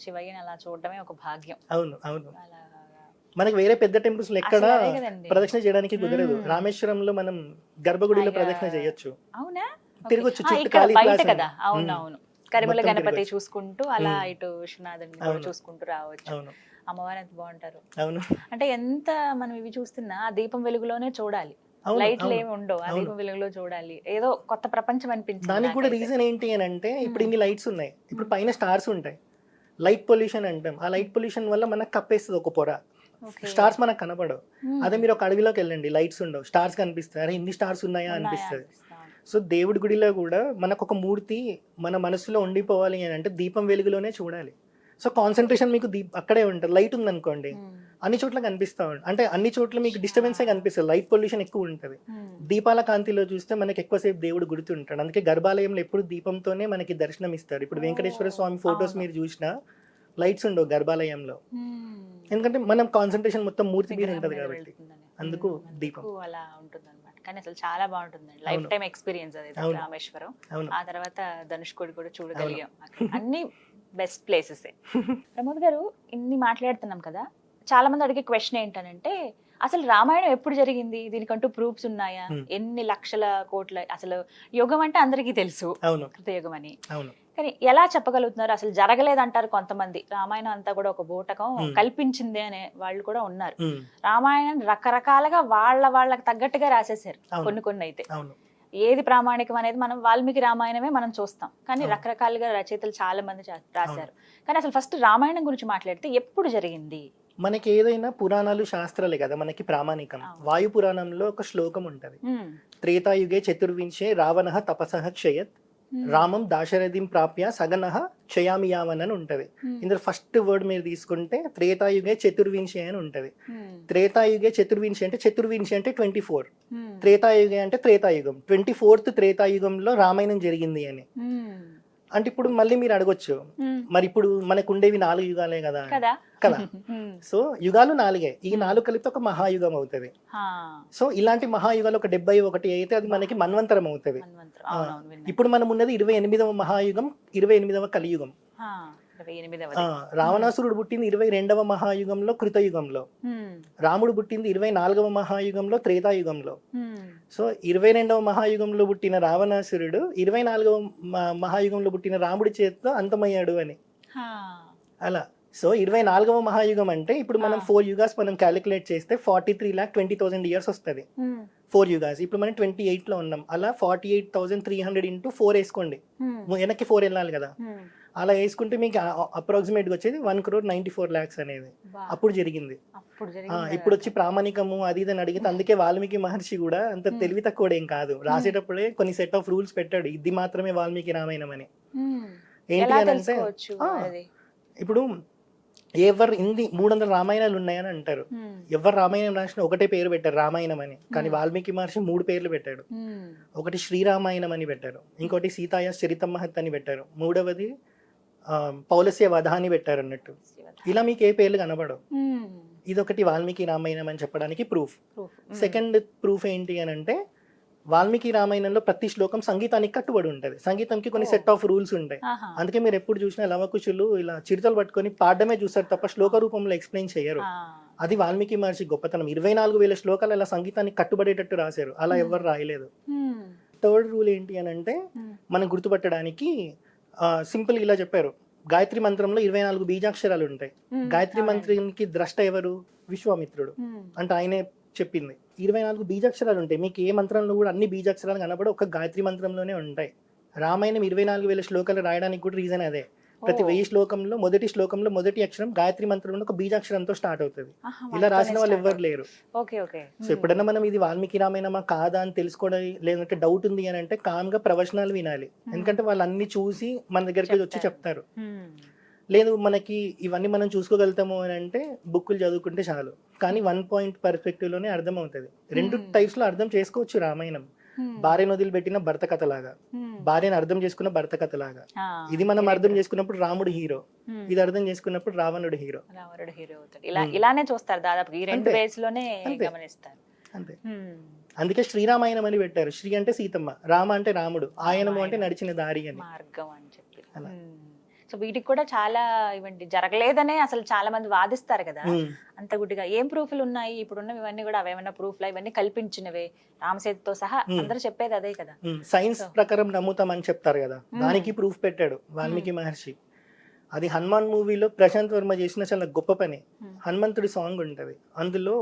శివయ్యని అలా చూడటమే ఒక భాగ్యం. అవును అవును. అలా మనకి వేరే పెద్ద టెంపుల్స్ ఎక్కడ అసలు అదే కదండి. ప్రదక్షిణ చేయడానికి కుదరదు. రామేశ్వరంలో మనం గర్భగుడిలో ప్రదక్షిణ చేయొచ్చు, అవునా? తిరగొచ్చు, చుట్టూ ఇక్కడ ఖాళీ బయట ప్లాస్ కదా. అవును అవును. కరిమల మొత్తం గణపతి తిరగొచ్చు. చూసుకుంటూ అలా ఇటు విశ్వనాథుని కూడా అవును. చూసుకుంటూ రావచ్చు. అవును అమ్మవారు ఎంత బాగుంటారు. అవును అంటే ఎంత మనం ఇవి చూస్తున్నా ఆ దీపం వెలుగులోనే చూడాలి. అవును, లైట్లు అవును. ఏమి ఉండవు, ఆ అవును. దీపం వెలుగులో చూడాలి. ఏదో కొత్త ప్రపంచం అనిపించింది దానికి కూడా నాకైతే. రీజన్ ఏంటి అని అంటే, ఇప్పుడు ఇన్ని లైట్స్ ఉన్నాయి, ఇప్పుడు పైన స్టార్స్ ఉంటాయి, లైట్ పొల్యూషన్ అంటాం, ఆ లైట్ పొల్యూషన్ వల్ల మనకు కప్పేస్తుంది ఒక పొర, Okay. స్టార్స్ మనకు కనపడవు. Hmm. అదే మీరు ఒక అడవిలోకి వెళ్ళండి, లైట్స్ ఉండవు, స్టార్స్ కనిపిస్తాయి, అరే ఇన్ని స్టార్స్ ఉన్నాయా ఉన్నాయా అనిపిస్తుంది. అనిపిస్తుంది. సో దేవుడి గుడిలో కూడా మనకు ఒక మూర్తి మన మనసులో ఉండిపోవాలి అని అంటే దీపం వెలుగులోనే చూడాలి. సో కాన్సన్ట్రేషన్ మీకు అక్కడే ఉంటుంది. లైట్ ఉందనుకోండి, Hmm. అన్ని చోట్ల కనిపిస్తా ఉంటుంది, అంటే అన్ని చోట్ల మీకు డిస్టర్బెన్సే కనిపిస్తుంది, లైట్ పొల్యూషన్ ఎక్కువ ఉంటుంది. Hmm. దీపాల కాంతిలో చూస్తే మనకి ఎక్కువసేపు దేవుడు గుర్తుంటాడు. అందుకే గర్భాలయంలో ఎప్పుడు దీపంతోనే మనకి దర్శనం ఇస్తారు. ఇప్పుడు వెంకటేశ్వర స్వామి ఫొటోస్ అవును. మీరు చూసినా లైట్స్ ఉండవు గర్భాలయంలో, Hmm. ఎందుకంటే మనం కాన్సన్ట్రేషన్ మొత్తం మూర్తి మీద విగ్రహం ఉంటుంది మీద కాబట్టి. వెళ్తుందని. అందుకు అందుకు దీపం. అలా ఉంటుంది అనమాట. కానీ అసలు చాలా బాగుంటుందండి, లైఫ్ అవును. టైం ఎక్స్పీరియన్స్ అది అవును. రామేశ్వరం. అవును ఆ తర్వాత ధనుష్కోడి కూడా చూడగలిగాం. అక్కడ అన్ని బెస్ట్ ప్లేసెస్. ప్రమోద్ గారు, ఇన్ని మాట్లాడుతున్నాం కదా, చాలా మంది అడిగే క్వశ్చన్ ఏంటనంటే, అసలు రామాయణం ఎప్పుడు జరిగింది, దీనికంటూ ప్రూఫ్స్ ఉన్నాయా, ఎన్ని లక్షల కోట్ల, అసలు యుగం అంటే అందరికీ తెలుసు అవును కృతయుగం అని, అవును కానీ ఎలా చెప్పగలుగుతున్నారు? అసలు జరగలేదంటారు కొంతమంది, రామాయణం అంతా కూడా ఒక బూటకం కల్పించిందే అనే వాళ్ళు కూడా ఉన్నారు. రామాయణం రకరకాలుగా వాళ్ళకి తగ్గట్టుగా రాసేసారు అవును. కొన్ని అయితే. అవును ఏది ప్రామాణికం అనేది మనం వాల్మీకి రామాయణమే మనం చూస్తాం, కానీ రకరకాలుగా రచయితలు చాలా మంది రాశారు. కానీ అసలు ఫస్ట్ రామాయణం గురించి మాట్లాడితే ఎప్పుడు జరిగింది? మనకి ఏదైనా పురాణాలు శాస్త్రాలే కదా మనకి ప్రామాణికం. వాయు పురాణంలో ఒక శ్లోకం ఉంటది, త్రేతాయుగే చతుర్వింశే రావణః తపసః క్షయత్ రామం దాశరథిం ప్రాప్య సగనః క్షయామి యావన్ అని ఉంటది. ఇందులో ఫస్ట్ వర్డ్ మీరు తీసుకుంటే త్రేతాయుగే చతుర్వింశే అని ఉంటది. త్రేతాయుగే చతుర్వింశి అంటే, చతుర్వింశి అంటే 24, త్రేతాయుగే అంటే త్రేతాయుగం, 24th త్రేతాయుగంలో రామాయణం జరిగింది అని. అంటే ఇప్పుడు మళ్ళీ మీరు అడగొచ్చు, మరి ఇప్పుడు మనకు ఉండేవి 4 యుగాలే కదా కదా. సో యుగాలు 4, ఈ 4 కలిపి ఒక మహాయుగం అవుతుంది. సో ఇలాంటి మహాయుగాలు ఒక 71 అయితే అది మనకి మన్వంతరం అవుతుంది. ఇప్పుడు మనం ఉన్నది 28వ మహాయుగం, 28వ కలియుగం. రావణాసురుడు పుట్టింది 22వ మహాయుగంలో కృతయుగంలో, రాముడు పుట్టింది 24వ మహాయుగంలో త్రేతాయుగంలో. సో 22వ మహాయుగంలో పుట్టిన రావణాసురుడు 24వ మహాయుగంలో పుట్టిన రాముడి చేతితో అంతమయ్యాడు అని. అలా సో 24వ మహాయుగం అంటే ఇప్పుడు మనం 4 యుగాస్ మనం క్యాలిక్యులేట్ చేస్తే 43,20,000 ఇయర్స్ వస్తుంది. 4 యుగాస్, ఇప్పుడు మనం 28లో ఉన్నాం, అలా 48,300 into 4 వేసుకోండి, వెనక్కి 4 వెళ్ళాలి కదా, అలా వేసుకుంటే మీకు అప్రాక్సిమేట్గా వచ్చేది 1,94,00,000 అనేది అప్పుడు జరిగింది. ఇప్పుడు వచ్చి ప్రామాణికము అది ఇది అని అడిగితే, అందుకే వాల్మీకి మహర్షి కూడా అంత తెలివి తక్కువ ఏం కాదు, రాసేటప్పుడే కొన్ని సెట్ ఆఫ్ రూల్స్ పెట్టాడు, ఇది మాత్రమే వాల్మీకి రామాయణం అని. ఏంటి అని అంటే, ఇప్పుడు ఎవరు ఇన్ని 300 రామాయణాలు ఉన్నాయని అంటారు, ఎవరు రామాయణం రాసిన ఒకటే పేరు పెట్టారు రామాయణం అని, కానీ వాల్మీకి మహర్షి 3 పేర్లు పెట్టాడు. ఒకటి శ్రీరామాయణం అని పెట్టారు, ఇంకోటి సీతాయ చరితం మహత్ అని పెట్టారు, మూడవది పౌలస్య వధ అని పెట్టారు అన్నట్టు. ఇలా మీకు ఏ పేర్లు కనబడవు. ఇదొకటి వాల్మీకి రామాయణం అని చెప్పడానికి ప్రూఫ్. సెకండ్ ప్రూఫ్ ఏంటి అని అంటే, వాల్మీకి రామాయణంలో ప్రతి శ్లోకం సంగీతానికి కట్టుబడి ఉంటుంది, సంగీతంకి కొన్ని సెట్ ఆఫ్ రూల్స్ ఉంటాయి. అందుకే మీరు ఎప్పుడు చూసినా లవకుశులు ఇలా చిరుతలు పట్టుకొని పాడడమే చూస్తారు తప్ప శ్లోక రూపంలో ఎక్స్ప్లెయిన్ చేయరు. అది వాల్మీకి మహర్షి గొప్పతనం. 24,000 శ్లోకాలు అలా సంగీతానికి కట్టుబడేటట్టు రాశారు, అలా ఎవరు రాయలేదు. థర్డ్ రూల్ ఏంటి అని అంటే, మనం గుర్తుపట్టడానికి సింపుల్ ఇలా చెప్పారు, గాయత్రి మంత్రంలో 24 బీజాక్షరాలు ఉంటాయి. గాయత్రి మంత్రానికి ద్రష్ట ఎవరు? విశ్వామిత్రుడు. అంటే ఆయనే చెప్పింది. 24 బీజాక్షరాలు ఉంటాయి, మీకు ఏ మంత్రంలో కూడా అన్ని బీజాక్షరాలు కనబడి ఒక గాయత్రి మంత్రంలోనే ఉంటాయి. రామాయణం 24,000 శ్లోకాలు రాయడానికి కూడా రీజన్ అదే, ప్రతి ఓ. 1000 శ్లోకంలో మొదటి అక్షరం గాయత్రి మంత్రంలో ఒక బీజాక్షరంతో స్టార్ట్ అవుతుంది. ఆహా, ఇలా రాసిన వాటితోనే వాళ్ళు start ఎవ్వరు లేరు. Okay okay. సో ఎప్పుడైనా మనం ఇది వాల్మీకి రామాయణమా కాదా అని తెలుసుకోవడం, లేదంటే డౌట్ ఉంది అని అంటే కామ్ గా ప్రవచనాలు వినాలి. ఎందుకంటే వాళ్ళు అన్ని చూసి మన దగ్గరికి వచ్చి చెప్తారు. లేదు మనకి ఇవన్నీ మనం చూసుకోగలుగుతాము అని అంటే బుక్కులు చదువుకుంటే చాలు. కానీ 1 పాయింట్ పర్స్పెక్టివ్ లోనే అర్థం అవుతుంది. 2 టైప్స్ లో అర్థం చేసుకోవచ్చు రామాయణం. భార్యను వదిలిపెట్టిన భర్త కథలాగా, భార్యను అర్థం చేసుకున్న భర్త కథలాగా. ఇది మనం అర్థం చేసుకున్నప్పుడు రాముడు హీరో, ఇది అర్థం చేసుకున్నప్పుడు రావణుడు హీరో. రావణుడు హీరో అవుతాడు. ఇలానే చూస్తారు దాదాపు ఈ 2 అంతే. వేస్ లోనే అంతే. అంతే. గమనిస్తారు. అందుకే శ్రీరామాయణం అని పెట్టారు. శ్రీ అంటే సీతమ్మ, రామ అంటే రాముడు, ఆయనము అంటే నడిచిన దారి అని. మార్గం అని చెప్పి. అలా. సో వీటికి కూడా చాలా ఇవంటి జరగలేదనే అసలు చాలా మంది వాదిస్తారు కదా అంత గుడ్డిగా. ఏం ప్రూఫ్లు ఉన్నాయి ఇప్పుడున్నవి? ఇవన్నీ కూడా అవేమన్నా ప్రూఫ్లా? ఇవన్నీ కల్పించినవే రామసేతుతో సహా అందరూ చెప్పేది అదే కదా. సైన్స్ ప్రకారం నమ్ముతామని చెప్తారు కదా, దానికి ప్రూఫ్ పెట్టాడు వాల్మీకి మహర్షి. అది హనుమాన్ మూవీలో ప్రశాంత్ వర్మ చేసిన చాలా గొప్ప పని. హనుమంతుడి సాంగ్ ఉంటది, అందులో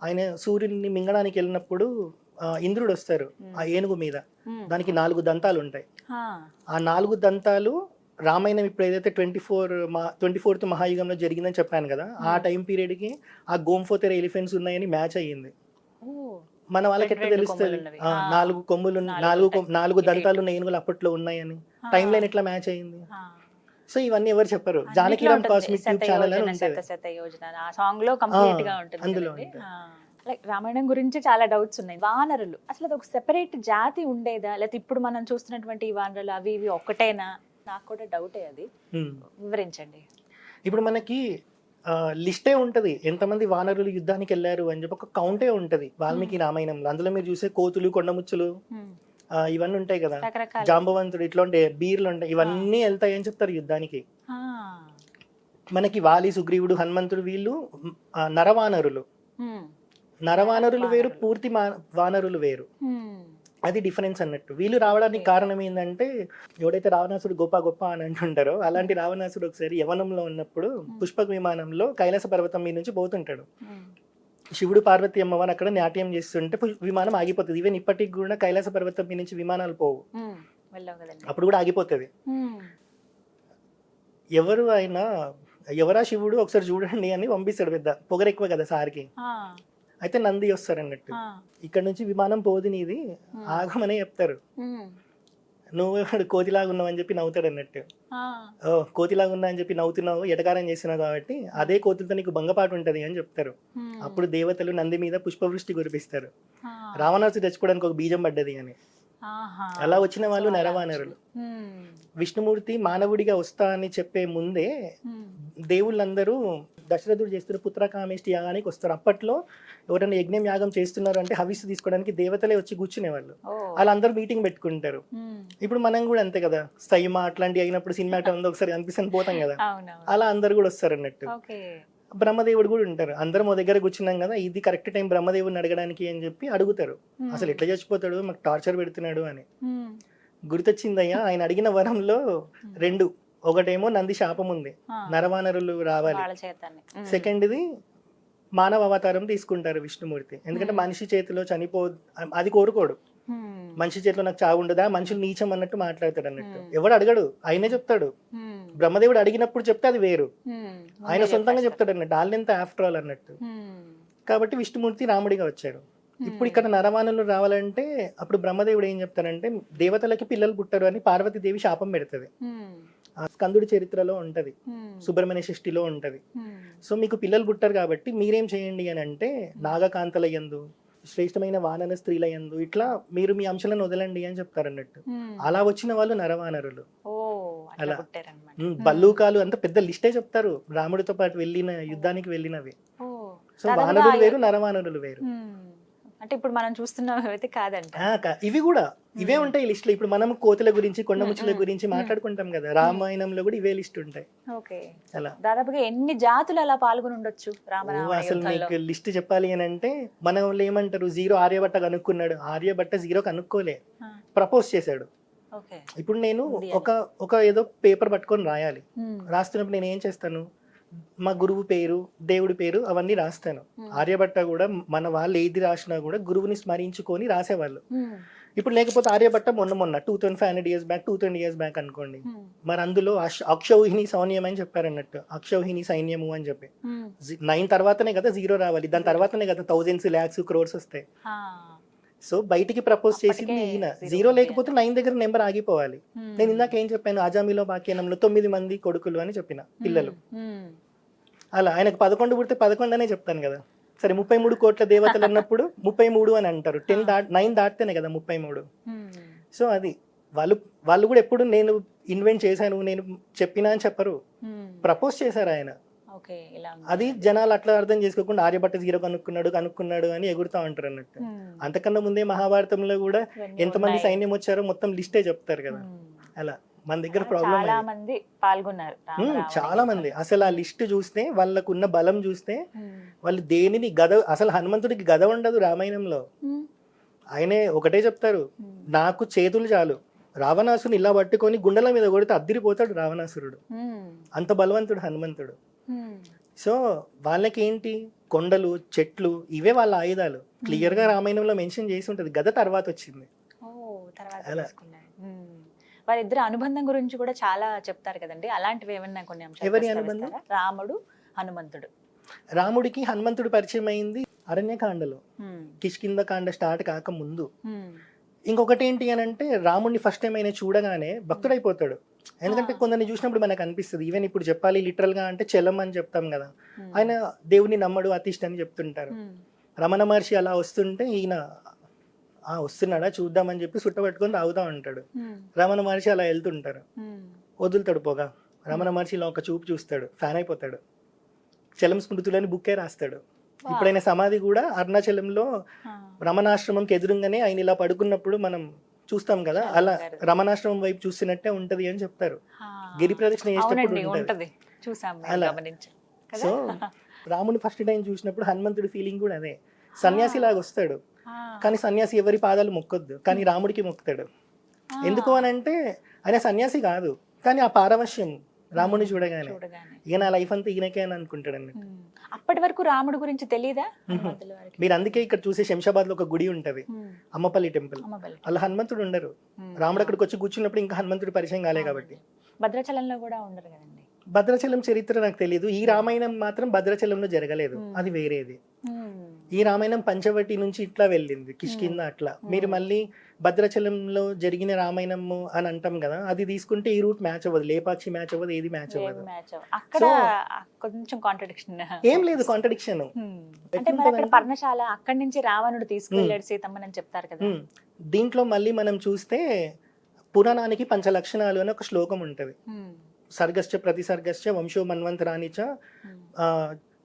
ఆయన సూర్యుడిని మింగడానికి వెళ్ళినప్పుడు ఇంద్రుడు వస్తారు ఆ ఏనుగు మీద, దానికి 4 దంతాలు ఉంటాయి. ఆ 4 దంతాలు రామాయణం ఇప్పుడు ఏదైతే 24th మహాయుగంలో జరిగిందని చెప్పాను కదా, ఆ టైం పీరియడ్ కి ఆ గోంఫోతెర ఎలిఫెంట్స్ ఉన్నాయని మ్యాచ్ అయ్యింది. మన వాళ్ళకి ఎట్లా తెలుస్తుంది? 4 కొమ్ములు 4 దంతాలు ఉన్న ఏనుగులు అప్పట్లో ఉన్నాయని టైం లైన్ ఎట్లా మ్యాచ్ అయ్యింది? సో ఇవన్నీ ఎవరు చెప్పరు. జానకిరామ్ కాస్మిక్ ట్యూబ్ ఛానల్ అని ఉంటుంది, అందులో లైక్ రామాయణం గురించి చాలా డౌట్స్ ఉన్నాయి. వానరులు అసలు అది ఒక సెపరేట్ జాతి ఉండేదా, లేకపోతే ఇప్పుడు మనం చూస్తున్నటువంటి ఈ వానరులు అవి ఇవి ఒక్కటేనా? నాకు కూడా డౌటే, అది వివరించండి. ఇప్పుడు మనకి లిస్టే ఉంటది ఎంతమంది వానరులు యుద్ధానికి వెళ్ళారు అని చెప్పి, ఒక కౌంటే ఉంటది వాల్మీకి రామాయణంలో. అందులో మీరు చూసే కోతులు, కొండముచ్చులు ఇవన్నీ ఉంటాయి కదా, జాంబవంతుడు, ఇట్లాంటి బీర్లు ఉంటాయి, ఇవన్నీ వెళ్తాయి అని చెప్తారు యుద్ధానికి. మనకి వాలి, సుగ్రీవుడు, హనుమంతుడు వీళ్ళు నరవానరులు. నరవానరులు వేరు, పూర్తి వానరులు వేరు. అది డిఫరెన్స్ అన్నట్టు. వీళ్ళు రావడానికి కారణం ఏంటంటే, ఎవడైతే రావణాసుడు గొప్ప గొప్ప అని అంటుంటారో అలాంటి రావణాసుడు ఒకసారి యవనంలో ఉన్నప్పుడు పుష్పక విమానంలో కైలాస పర్వతం మీద నుంచి పోతుంటాడు. శివుడు, పార్వతి అమ్మవారు అక్కడ నాట్యం చేస్తుంటే విమానం ఆగిపోతుంది. ఈవెన్ ఇప్పటికి కూడా కైలాస పర్వతం మీద నుంచి విమానాలు పోవు, అప్పుడు కూడా ఆగిపోతుంది. ఎవరు అయినా ఎవరా శివుడు ఒకసారి చూడండి అని పంపిస్తాడు. పెద్ద పొగరు ఎక్కువ కదా సార్కి. అయితే నంది వస్తారు అన్నట్టు, ఇక్కడ నుంచి విమానం పోదు నీది, ఆగమనే చెప్తారు. నువ్వు కోతిలాగా ఉన్నావు అని చెప్పి నవ్వుతాడు అన్నట్టు. ఓ కోతిలాగా ఉన్నా అని చెప్పి నవ్వుతున్నావు, ఎటకారం చేస్తున్నావు కాబట్టి అదే కోతులతో నీకు భంగపాటు ఉంటది అని చెప్తారు. అప్పుడు దేవతలు నంది మీద పుష్పవృష్టి కురిపిస్తారు. రావణాసుడు చచ్చిపోవడానికి ఒక బీజం పడ్డది అని. అలా వచ్చిన వాళ్ళు నరవానరులు. విష్ణుమూర్తి మానవుడిగా వస్తా అని చెప్పే ముందే దేవుళ్ళందరూ దశరథుడు చేస్తున్న పుత్రకామేష్టి యాగానికి వస్తారు. అప్పట్లో ఎవరైనా యజ్ఞం యాగం చేస్తున్నారు అంటే హవిస్సు తీసుకోవడానికి దేవతలే వచ్చి కూర్చునేవాళ్ళు. అలా అందరూ మీటింగ్ పెట్టుకుంటారు. ఇప్పుడు మనం కూడా అంతే కదా, సైమా అట్లాంటి అయినప్పుడు సినిమా ఉందో ఒకసారి అనిపిస్తుంది పోతాం కదా, అలా అందరు కూడా వస్తారు అన్నట్టు. బ్రహ్మదేవుడు కూడా ఉంటారు. అందరం మా దగ్గర కూర్చున్నాం కదా, ఇది కరెక్ట్ టైం బ్రహ్మదేవుడిని అడగడానికి అని చెప్పి అడుగుతారు. అసలు ఎట్లా చచ్చిపోతాడు, మాకు టార్చర్ పెడుతున్నాడు అని. గుర్తొచ్చిందయ్యా, ఆయన అడిగిన వరంలో 2, ఒకటేమో నంది శాపం ఉంది, నరవానరులు రావాలి. సెకండ్ది మానవ అవతారం తీసుకుంటారు విష్ణుమూర్తి. ఎందుకంటే మనిషి చేతిలో అది కోరుకోడు. మనిషి చేతిలో నాకు చావు ఉండదా, మనుషులు నీచం అన్నట్టు మాట్లాడతాడు అన్నట్టు. ఎవడు అడగడు, ఆయనే చెప్తాడు. బ్రహ్మదేవుడు అడిగినప్పుడు చెప్తే అది వేరు, ఆయన సొంతంగా చెప్తాడు అన్నట్టు. వాళ్ళెంత ఆఫ్టర్ ఆల్ అన్నట్టు. కాబట్టి విష్ణుమూర్తి రాముడిగా వచ్చాడు. ఇప్పుడు ఇక్కడ నరవానరులు రావాలంటే అప్పుడు బ్రహ్మదేవుడు ఏం చెప్తారంటే, దేవతలకి పిల్లలు పుట్టరు అని పార్వతీదేవి శాపం పెడుతుంది. స్కందుడి చరిత్రలో ఉంటది, సుబ్రహ్మణ్య షష్ఠిలో ఉంటది. సో మీకు పిల్లలు పుట్టారు కాబట్టి మీరేం చేయండి అని అంటే, నాగకాంతల యందు, శ్రేష్టమైన వానర స్త్రీల యందు ఇట్లా మీరు మీ అంశాలను వదలండి అని చెప్తారు అన్నట్టు. అలా వచ్చిన వాళ్ళు నరవానరులు. అలా బల్లూకాలు అంత పెద్ద లిస్టే చెప్తారు రాముడితో పాటు వెళ్ళిన యుద్ధానికి వెళ్ళినవి. సో వానరులు వేరు, నరవానరులు వేరు. అంటే ఇప్పుడు మనం చూస్తున్నవి కాదంట, ఇవి కూడా ఇవే ఉంటాయి లిస్ట్ లో. ఇప్పుడు మనం కోతుల గురించి, కొండముచ్చుల గురించి మాట్లాడుకుంటాం కదా, రామాయణంలో కూడా ఇవే లిస్ట్ ఉంటాయి. అలా దాదాపుగా ఎన్ని జాతులు అలా పాల్గొని ఉండొచ్చు? అసలు మీకు లిస్ట్ చెప్పాలి అని అంటే, మన ఏమంటారు, 0 ఆర్యభట్ట కనుక్కున్నాడు, ఆర్యభట్ట 0 కనుక్కోలే, ప్రపోజ్ చేశాడు. ఇప్పుడు నేను ఒక ఏదో పేపర్ పట్టుకొని రాయాలి. రాస్తున్నప్పుడు నేను ఏం చేస్తాను, మా గురువు పేరు, దేవుడి పేరు అవన్నీ రాస్తాను. ఆర్యభట్ట కూడా మన వాళ్ళు ఏది రాసినా కూడా గురువుని స్మరించుకొని రాసేవాళ్ళు. ఇప్పుడు లేకపోతే ఆర్యభట్ట మొన్న 2500 ఇయర్స్ బ్యాక్ 2000 ఇయర్స్ బ్యాక్ అనుకోండి, మరి అందులో అక్షౌహిణి సౌన్యం అని చెప్పారు అన్నట్టు, అక్షౌహిణి సైన్యము అని చెప్పి 9 తర్వాతనే కదా 0 రావాలి, దాని తర్వాతనే కదా థౌజండ్స్ ల్యాక్స్ క్రోర్స్ వస్తాయి. సో బయటికి ప్రపోజ్ చేసింది ఈయన. 0 లేకపోతే 9 దగ్గర నెంబర్ ఆగిపోవాలి. నేను ఇందాక ఏం చెప్పాను, అజామిలో బాక్యానంలో 9 మంది కొడుకులు అని చెప్పిన పిల్లలు. అలా ఆయనకు 11 పుడితే 11 అనే చెప్తాను కదా. సరే 33 కోట్ల దేవతలు అన్నప్పుడు 33 అని అంటారు. 9 దాటితేనే కదా 33. సో అది వాళ్ళు కూడా ఎప్పుడు నేను ఇన్వెంట్ చేశాను, నేను చెప్పినా అని చెప్పరు, ప్రపోజ్ చేశారు ఆయన. అది జనాలు అట్లా అర్థం చేసుకోకుండా ఆర్యభట్ట 0 కనుక్కున్నాడు అని ఎగురుతా ఉంటారు అన్నట్టు. అంతకన్నా ముందే మహాభారతంలో కూడా ఎంతమంది సైన్యం వచ్చారో మొత్తం లిస్టే చెప్తారు కదా. అలా మన దగ్గర ప్రాబ్లం చాలా మంది. అసలు ఆ లిస్ట్ చూస్తే వాళ్ళకున్న బలం చూస్తే వాళ్ళు దేనిని అసలు హనుమంతుడికి గద ఉండదు రామాయణంలో. ఆయనే ఒకటే చెప్తారు, నాకు చేతులు చాలు, రావణాసుని ఇలా పట్టుకొని గుండెల మీద కొడితే అద్దిరిపోతాడు రావణాసురుడు, అంత బలవంతుడు హనుమంతుడు. సో వాళ్ళకి ఏంటి, కొండలు చెట్లు ఇవే వాళ్ళ ఆయుధాలు. క్లియర్ గా రామాయణంలో మెన్షన్ చేసి ఉంటది. గద తర్వాత వచ్చింది. వారిద్దరు అనుబంధం గురించి కూడా చాలా చెప్తారు కదండి, అలాంటివి ఏమన్నా కొన్ని అంశాలు? ఎవరి అనుబంధం? రాముడు హనుమంతుడు. రాముడికి హనుమంతుడు పరిచయం అయింది అరణ్యకాండలో, కిష్కింద కాండ స్టార్ట్ కాక ముందు. ఇంకొకటి ఏంటి అని అంటే, రాముడిని ఫస్ట్ టైం ఆయన చూడగానే భక్తుడైపోతాడు. ఎందుకంటే కొందరిని చూసినప్పుడు మనకు అనిపిస్తుంది, ఈవెన్ ఇప్పుడు చెప్పాలి లిటరల్ గా అంటే చెలం అని చెప్తాం కదా, ఆయన దేవుని నమ్మడు, అతిష్ట అని చెప్తుంటారు. రమణ మహర్షి అలా వస్తుంటే ఈయన వస్తున్నాడా చూద్దామని చెప్పి సుట్ట పట్టుకొని తాగుతా ఉంటాడు. రమణ మహర్షి అలా వెళ్తుంటారు, వదులుతాడు పొగ. రమణ మహర్షి ఇలా ఒక చూపు చూస్తాడు, ఫ్యాన్ అయిపోతాడు. చలం స్మృతులని బుక్కే రాస్తాడు. ఇప్పుడైన సమాధి కూడా అరుణాచలంలో రమణాశ్రమంకి ఎదురుగానే ఆయన ఇలా పడుకున్నప్పుడు మనం చూస్తాం కదా, అలా రమణాశ్రమం వైపు చూసినట్టే ఉంటది అని చెప్తారు. గిరి ప్రదక్షిణ చేసేటప్పుడు ఉంటది అలా. సో రాముని ఫస్ట్ టైం చూసినప్పుడు హనుమంతుడి ఫీలింగ్ కూడా అదే. సన్యాసి లాగా వస్తాడు, కానీ సన్యాసి ఎవరి పాదాలు మొక్కొద్దు, కానీ రాముడికి మొక్కుతాడు. ఎందుకు అని అంటే ఆయన సన్యాసి కాదు, కానీ ఆ పారవశ్యం రాముడిని చూడగానే ఇక నా లైఫ్ అంతా ఈయనకే అని అనుకుంటాడు అన్నట్టు. అప్పటి వరకు రాముడి గురించి తెలీదా? మీరు అందుకే ఇక్కడ చూసే శంషాబాద్ లో ఒక గుడి ఉంటది, అమ్మపల్లి టెంపుల్. అలా హనుమంతుడు ఉండరు. రాముడు అక్కడికి వచ్చి కూర్చున్నప్పుడు ఇంకా హనుమంతుడు పరిచయం కాలే కాబట్టి. భద్రాచలంలో కూడా ఉండరు కదండి. భద్రాచలం చరిత్ర నాకు తెలియదు. ఈ రామాయణం మాత్రం భద్రాచలంలో జరగలేదు, అది వేరేది. ఈ రామాయణం పంచవటి నుంచి ఇట్లా వెళ్ళింది కిష్కింద అట్లా. మీరు మళ్ళీ భద్రాచలంలో జరిగిన రామాయణము అని అంటాం కదా, అది తీసుకుంటే ఈ రూట్ మ్యాచ్ అవ్వదు, లేపాక్షి మ్యాచ్ అవ్వదు, ఏది మ్యాచ్ అవ్వదు. కొంచెం కాంట్రడిక్షన్ ఏం లేదు, కాంట్రడిక్షన్ అంటే మరి అక్కడ పర్ణశాల, అక్కడి నుంచి రావణుడు తీసుకెళ్ళాడు సీతమ్మని చెప్తారు కదా. దీంట్లో మళ్ళీ మనం చూస్తే పురాణానికి 5 లక్షణాలు అని ఒక శ్లోకం ఉంటది. సర్గశ్చ ప్రతిసర్గశ్చ వంశో మన్వంతరాని చ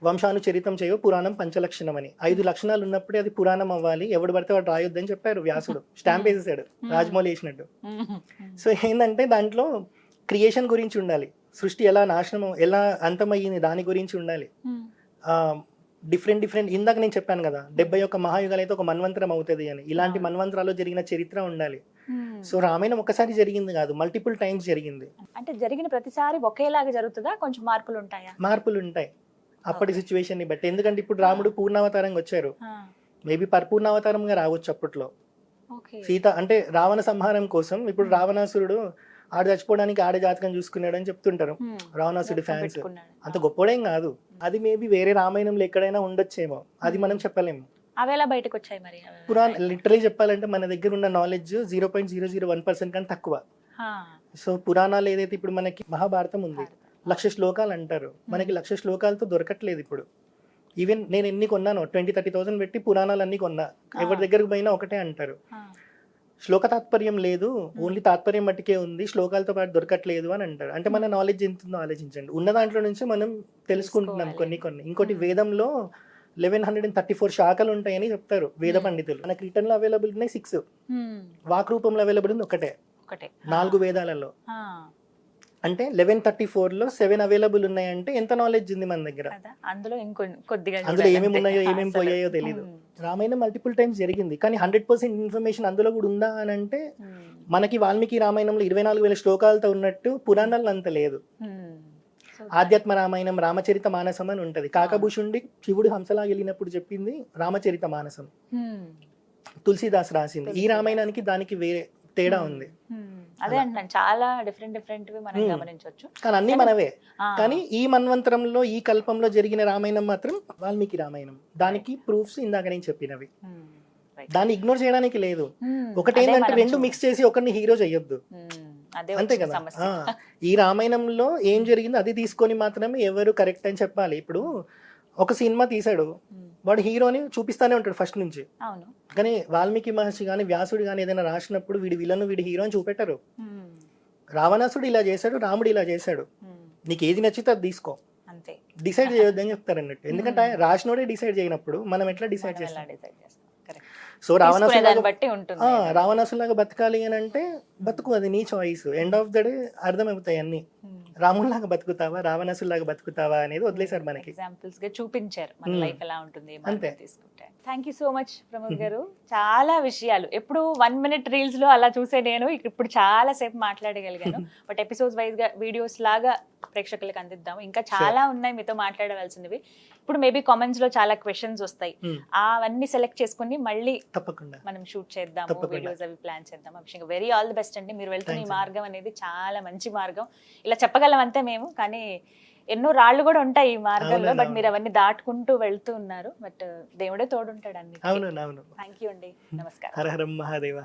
వంశానుచరితం చేయో పురాణం 5 లక్షణం అని. 5 లక్షణాలు ఉన్నప్పుడే అది పురాణం అవ్వాలి, ఎవడు పడితే వాడు రాయొద్దని చెప్పారు వ్యాసుడు. స్టాంప్ వేసేసాడు, రాజమౌళి వేసినట్టు. సో ఏంటంటే దాంట్లో క్రియేషన్ గురించి ఉండాలి, సృష్టి ఎలా నాశనం ఎలా అంతమయ్యింది దాని గురించి ఉండాలి. డిఫరెంట్ ఇందాక నేను చెప్పాను కదా 71 మహాయుగాలు అయితే ఒక మన్వంతరం అవుతుంది అని, ఇలాంటి మన్వంతరాలు జరిగిన చరిత్ర ఉండాలి. సో రామాయణం ఒకసారి జరిగింది కాదు, మల్టిపుల్ టైమ్స్ జరిగింది. అంటే జరిగిన ప్రతిసారి ఒకేలాగా జరుగుతుందా, కొంచెం మార్పులు ఉంటాయా? మార్పులు ఉంటాయి అప్పటి సిచ్యువేషన్ ని బట్టి. ఎందుకంటే ఇప్పుడు రాముడు పూర్ణావతారంగా వచ్చారు, మేబీ పరిపూర్ణావతారంగా రావచ్చు అప్పట్లో. సీత అంటే రావణ సంహారం కోసం ఇప్పుడు రావణాసురుడు ఆడ చచ్చిపోవడానికి ఆడే జాతకం చూసుకున్నాడు అని చెప్తుంటారు రావణాసుడి ఫ్యాన్స్. అంత గొప్పడేం కాదు, అది మేబీ వేరే రామాయణంలో ఎక్కడైనా ఉండొచ్చేమో, అది మనం చెప్పలేము. అవేలా బయటకు వచ్చాయి మరి? పురాణ లిటరలీ చెప్పాలంటే మన దగ్గర ఉన్న నాలెడ్జ్ 0.001% కన్నా తక్కువ. సో పురాణాలు ఏదైతే ఇప్పుడు మనకి మహాభారతం ఉంది, 1,00,000 శ్లోకాలు అంటారు, మనకి 1,00,000 శ్లోకాలతో దొరకట్లేదు ఇప్పుడు. ఈవెన్ నేను ఎన్ని కొన్నాను 20-30,000 పెట్టి పురాణాలు అన్ని కొన్నా, ఎవరి దగ్గరకు పోయినా ఒకటే అంటారు, శ్లోక తాత్పర్యం లేదు, ఓన్లీ తాత్పర్యం మట్టుకే ఉంది, శ్లోకాలతో పాటు దొరకట్లేదు అని అంటారు. అంటే మన నాలెడ్జ్ ఎంత ఉందో ఆలోచించండి. ఉన్న దాంట్లో నుంచి మనం తెలుసుకుంటున్నాం కొన్ని. ఇంకోటి వేదంలో 1134 శాఖలు ఉంటాయని చెప్తారు వేద పండితులు. మనకి రిటర్న్ లో అవైలబుల్ ఉన్నాయి 6, వాక్ రూపంలో అవైలబుల్ ఉంది ఒకటే 4 వేదాలలో. అంటే 1134లో 7 అవైలబుల్ ఉన్నాయంటే ఎంత నాలెడ్జ్ ఉంది మన దగ్గర. అందులో ఏమేమి ఉన్నాయో ఏమేమి పోయాయో తెలియదు. రామాయణం మల్టిపుల్ టైమ్స్ జరిగింది, కానీ 100% ఇన్ఫర్మేషన్ అందులో కూడా ఉందా అని అంటే మనకి వాల్మీకి రామాయణంలో 24,000 శ్లోకాలతో ఉన్నట్టు పురాణాల్లో అంత లేదు. ఆధ్యాత్మ రామాయణం రామచరిత మానసం అని ఉంటది. కాకభూషుండి శివుడు హంసలాగా వెళ్ళినప్పుడు చెప్పింది రామచరిత మానసం, తులసిదాస్ రాసింది. ఈ రామాయణానికి దానికి వేరే తేడా ఉంది. అదే అంటున్నాను, చాలా డిఫరెంట్ మనం గమనించవచ్చు. కానీ అన్ని మనవే. కానీ ఈ మన్వంతరంలో ఈ కల్పంలో జరిగిన రామాయణం మాత్రం వాల్మీకి రామాయణం. దానికి ప్రూఫ్స్ ఇందాక నేను చెప్పినవి. దాన్ని ఇగ్నోర్ చేయడానికి లేదు. ఒకటేంటంటే రెండు మిక్స్ చేసి ఒకరిని హీరో చెయ్యొద్దు, అంతే కదా. ఈ రామాయణంలో ఏం జరిగిందో అది తీసుకొని మాత్రమే ఎవరు కరెక్ట్ అని చెప్పాలి. ఇప్పుడు ఒక సినిమా తీసాడు, వాడు హీరోని చూపిస్తానే ఉంటాడు ఫస్ట్ నుంచి. కానీ వాల్మీకి మహర్షి కానీ వ్యాసుడు కానీ ఏదైనా రాసినప్పుడు వీడి విలను వీడి హీరో అని చూపెట్టరు. రావణాసుడు ఇలా చేశాడు, రాముడు ఇలా చేశాడు, నీకు ఏది నచ్చితే అది తీసుకో, డిసైడ్ చేయొద్దు అని చెప్తారు అన్నట్టు. ఎందుకంటే రాసినోడే డిసైడ్ చేయనప్పుడు మనం ఎట్లా డిసైడ్ చేస్తాం? సో రావణాసులాగా బతకాలి అని అంటే బతుకు, అది నీ choice. End of the day అర్థమవుతాయి అన్ని. రాములాగా బతుకుతావా రావణాసులాగా బతుకుతావా అనేది వదిలేశారు మనకి, ఎగ్జాంపుల్స్ గా చూపించారు మన లైఫ్ ఎలా ఉంటుంది అంతే. తీసుకుంటే thank you so much Pramod గారు. చాలా విషయాలు ఎప్పుడు 1 minute రీల్స్ లో అలా చూసే నేను ఇప్పుడు చాలా సేపు మాట్లాడగలిగాను. బట్ ఎపిసోడ్స్ వైజ్ గా వీడియోస్ లాగా ప్రేక్షకులకు అందిద్దాము. ఇంకా చాలా ఉన్నాయి మీతో మాట్లాడవలసినవి. ఇప్పుడు మేబీ కామెంట్స్ లో చాలా క్వశ్చన్స్ వస్తాయి, అవన్నీ సెలెక్ట్ చేసుకుని మళ్ళీ తప్పకుండా మనం షూట్ చేద్దాము, వీడియోస్ అవి ప్లాన్ చేద్దాం. Abhishek very all the best అండి. మీరు వెళ్తున్న ఈ మార్గం అనేది చాలా మంచి మార్గం. ఇలా చెప్పగలం అంతే మేము, కానీ ఎన్నో రాళ్ళు కూడా ఉంటాయి ఈ మార్గంలో. బట్ మీరు అవన్నీ దాటుకుంటూ వెళ్తూ ఉన్నారు. బట్ దేవుడే తోడుంటాడు అన్ని. థ్యాంక్ యూ అండి, నమస్కారం. హర హర మహాదేవ.